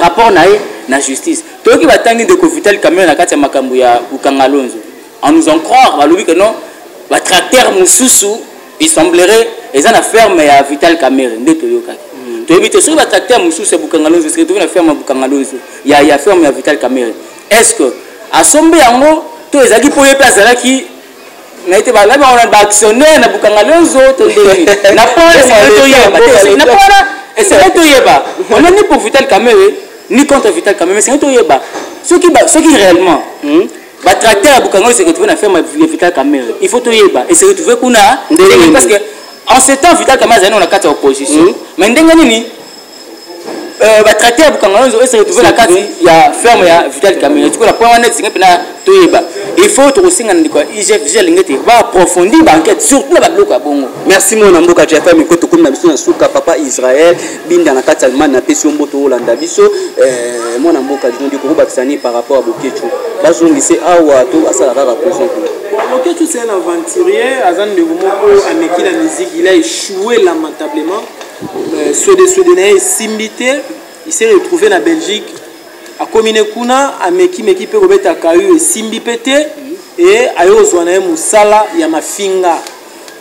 rapport na ye na justice toki batangi de Vital Kamerhe na kati ya makambo ya Bukangalonzo en nous en croire balobi que non ba tracteur mususu il semblerait eza na ferme ya Vital Kamerhe nde toyoka to éviter sur ba tracteur mususu ya Bukangalonzo c'est que na ferme ya Bukangalonzo ya ferme ya Vital Kamerhe est-ce que asombe yango to ezaki po ye place alaki na été ba la ba actionnaire na Bukangalonzo to ndeni na pole to yeba na pole et c'est to yeba on est ni pour Vital Kamerhe ni contre Vital Kamerhe mais c'est to yeba ceux qui réellement ba tracteur à Bukangalonzo se retrouver na ferme ya Vital Kamerhe il faut to yeba et se retrouver kuna parce que en ce temps Vital Kamerhe on a quatre opposition mais ndenge nini ba tracteur à Bukangalonzo se retrouver na kati ya ferme ya Vital Kamerhe tu ko la point net singa pena to yeba il faut to singa ndiko IGF lingete va approfondir ba enquête surtout ba bloc bongo. Merci mon amboka tu as fait mikoto comme na biso na suka papa Israël binda na kati Allemagne na pesi mboto Holanda biso mon amboka ndi ko bakisani par rapport à Bokechu bazo ngise awa to asala kaka prison. Bokechu c'est un aventurier azan de moko ameki la musique il a échoué lamentablement Sweden Simbité il s'est retrouvé na Belgique a commune kuna ameki pe robeta kayu simbi pété et ayo zwana musala ya mafinga.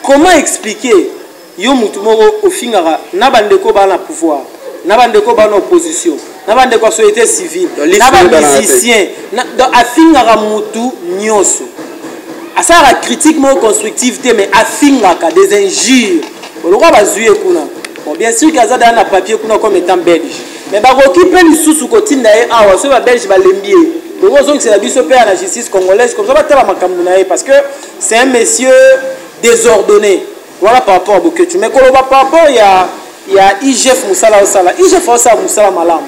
Comment expliquer yo mutu moko ofingara na bandeko ba na pouvoir na bandeko ba na opposition na bandeko société civile na ba musicien na afingara mutu nyoso asara critique mo constructivité mais afingaka des injures le roi bazuye kuna bon bien sûr kazada na papier kuna comme étant belge mais bakoki pe lisusu kotinda ye awa so ba belge ba lembie le roi c'est la biso pe à la justice congolaise comme ça ba tala makambo na ye parce que c'est un monsieur désordonné. Voilà par rapport à Bokechu. Mais quand on va par rapport, il y a IGF Moussala Osala. IGF Osala Moussala Malam.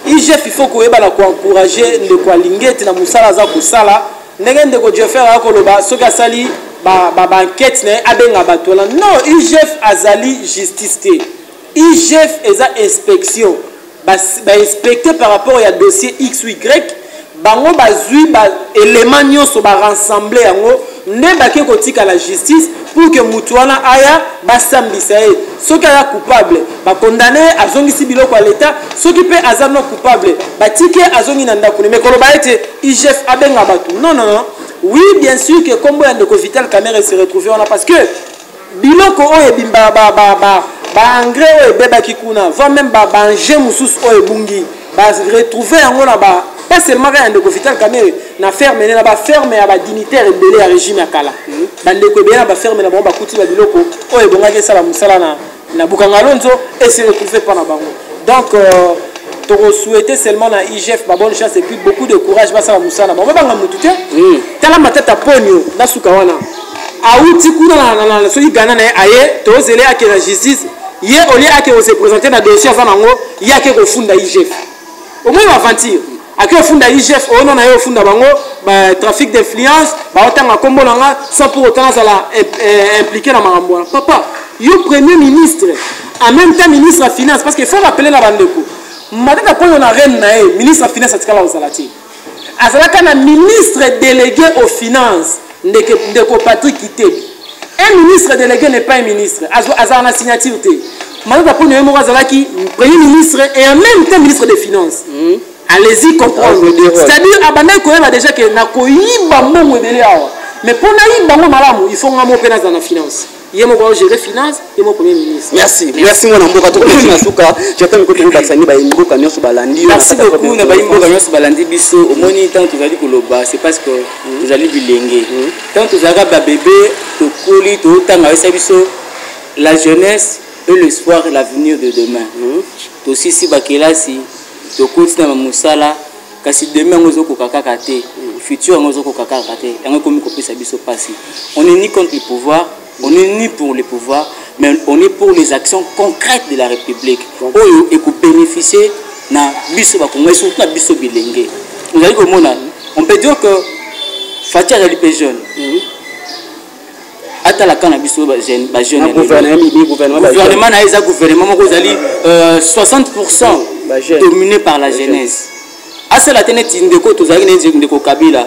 IGF, il faut qu'on ait encourager le Kwalingeti na Moussala Zakusala. N'engende ko Dieu faire à Koloba, ce qu'a sali, enquête, abenga batola. Non, IGF Azali justice. IGF est à inspection. Inspecter par rapport à dossier X ou Y. Bango bazui élément nyonso ba rassembler yango ne bake kotika la justice pour que mutuana aya basambisa ye soki aya coupable ba condamné azongisi biloko à l'état soki pe azano coupable batike azongi na ndako mais koloba ete IGF abenga batu non oui bien sûr que kombo ya ndeko Vital Kamerhe se retrouver on a parce que biloko oyo bimba ba engrais oyo bebaki kuna va même ba banger mususu oyo bungi ba retrouver yango na ba pas seulement quand on a Vital Kamerhe na ferme na ba ferme ya ba dignitaire belé à régime akala bandeko be na ba ferme na ba kuti ba biloko oyo bongaki sala musala na Bukangalonzo et se retrouver pas na bango donc to souhaiter seulement na IGF ba bonne chance et puis beaucoup de courage ba sala musala ba banga mutute tala matata ponyo na suka wana auti kuna na so igana na aye to zele ake na justice ye oli ake se présenter na dossier za nango ye ake ko funda IGF au moins aventure aki ofunda IGF ono na yo ofunda bango ba trafic d'influence ba otanga kombo nanga sans pour autant la impliqué na makambo papa yo premier ministre en même temps ministre de finance parce qu'il faut rappeler la bandeko matata ko na reine na ministre de finance atikala osalati azalaka na ministre délégué aux finances ndeko Patrick Kitebi un ministre délégué n'est pas un ministre azana na signature te matata ko no mo azalaki premier ministre et en même temps ministre des finances allez-y comprendre c'est-à-dire abandon ko yeba déjà que na ko yiba mbongo ebele awa mais pour na yiba mbongo malamu il faut ngamo pena za na finance yemo ko gérer finance yemo premier ministre merci mon amboka to na suka j'attends ko to bakisani ba imboka nyoso balandi merci beaucoup na ba imboka nyoso balandi biso omoni tant tozali koloba c'est parce que tozali bilenge tant tozaka ba bébé to koli to tanga esa biso la jeunesse et l'espoir et l'avenir de demain to sisi bakelasi to kotina musala kasi demain ngozo ko kaka te futur ngozo ko kaka te yango komi ko pesa biso passer on est ni contre le pouvoir on est ni pour le pouvoir mais on est pour les actions concrètes de la République oyo et ko bénéficier na biso ba Congo surtout na biso bilenge vous allez komona on peut dire que Fatia est jeune atala kana biso ba jeune gouvernement na eza gouvernement moko zali 60% dominé par la jeunesse. À cela Kabila,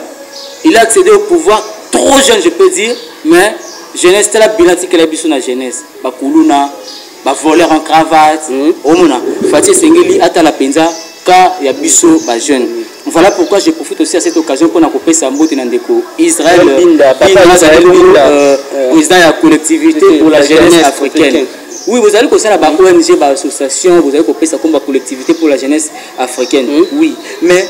il a accédé au pouvoir trop jeune, je peux dire, mais jeunesse, c'est la bilantique que la jeunesse. Bakuluna, voleur en cravate, Omona, Fatih Sengeli, Atala Penza, cas ya biso ba jeune. Voilà pourquoi je profite aussi à cette occasion pour nakopé Sambote Nandeko Israël président de la collectivité pour la jeunesse africaine. Oui, vous allez connaître la ONG, l'association, vous allez connaître comme la collectivité pour la jeunesse africaine. Oui, mais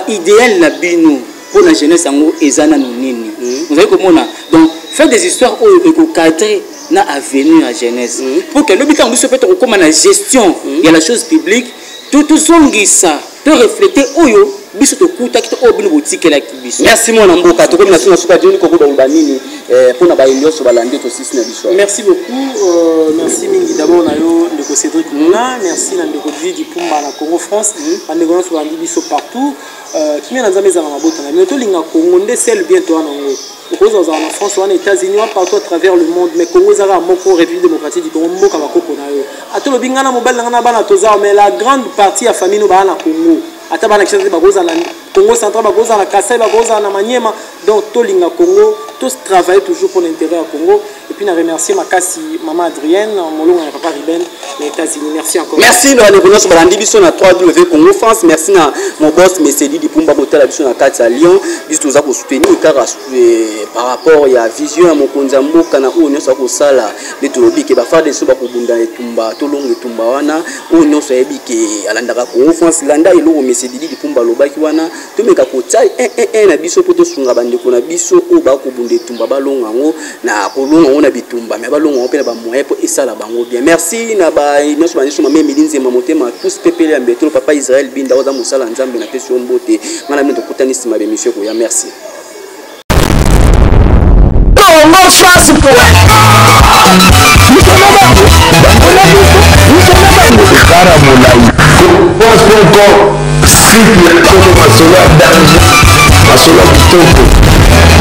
l'idéal la bino pour la jeunesse en ezana nini. Vous allez comprendre. Donc faire des histoires où cadrer na avenir à jeunesse. Pour que l'habitant puisse faire comme la gestion de la chose publique, tout ça peut refléter oyo. Merci mon amboka to comme nation super Dieu ko ba ubanini pour na ba elio so balande to sisi na biso. Merci beaucoup merci mingi d'abord na yo ndeko Cédric Mouna, merci na ndeko Didi Pumba na Congo France, na ndeko so balandi biso partout qui mena nzambe za mabota na mais to linga Congo nde sel bientôt na ngo. Aux en France, aux États-Unis, partout à travers le monde, mais Congo Zara, Moko, République démocratique du Congo, Moko, Bakoko, Nayo. À tout le bingana mobile, Nana Toza, mais la grande partie à famille nous va na Congo. À Tabana Congo central, Bagoza na Kassai, Bagoza na Maniema, donc tout l'inga Congo, tous travaillent toujours pour l'intérêt à Congo. Et puis, je remercie ma casse, maman Adrienne, Molong et papa Riben, les États-Unis. Merci encore. Merci, nous allons sur la division à 3W Congo France. Merci à mon boss, Messedi, du Pumba Motel, la division à 4 à Lyon. Juste aux pour soutenir, car par rapport à la vision à mon Konzambo, Kanao, nous sommes au Sala, les Tolobi, qui va faire des soba pour Bunda et Tumba, Tolong et Tumbawana, ou nous sommes à l'Andara Congo France, Landa et l'eau, Messedi, du Pumba Lobakiwana, tout le Kakotai, un abisso pour tout Sungabande, qu'on a bisso, ou Bako Bunde Tumba Balongo, na Kolongo, on a bitumba, mais Balongo, on peut la moyen pour ça la bango bien. Merci, Naba, nous sommes à même Médine, Mamotema, tous pépélés, un papa Israël, Binda, Oda Moussala, Nzambe, na question beauté, madame de Koutanis, ma monsieur, merci. Pense encore si le masola d'argent, masola kitoko.